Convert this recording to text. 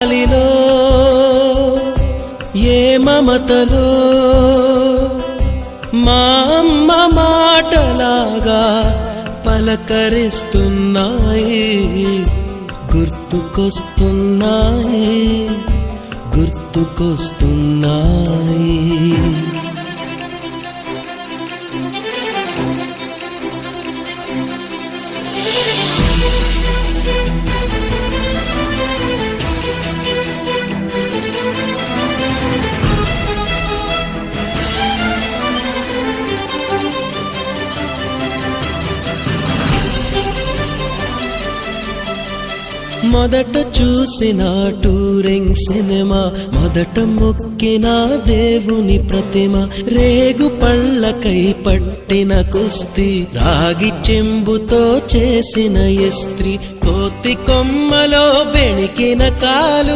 గాలిలో ఏ మమతలో మా అమ్మ మాటలాగా పలకరిస్తున్నాయి, గుర్తుకొస్తున్నాయి, గుర్తుకొస్తున్నాయి. మొదట చూసిన టూరింగ్ సినిమా, మొదట మొక్కిన దేవుని ప్రతిమ, రేగు పళ్ళకై పట్టిన కుస్తీ, రాగి చెంబుతో చేసిన ఇస్త్రీ, కోతి కొమ్మలో బెణికిన కాలు.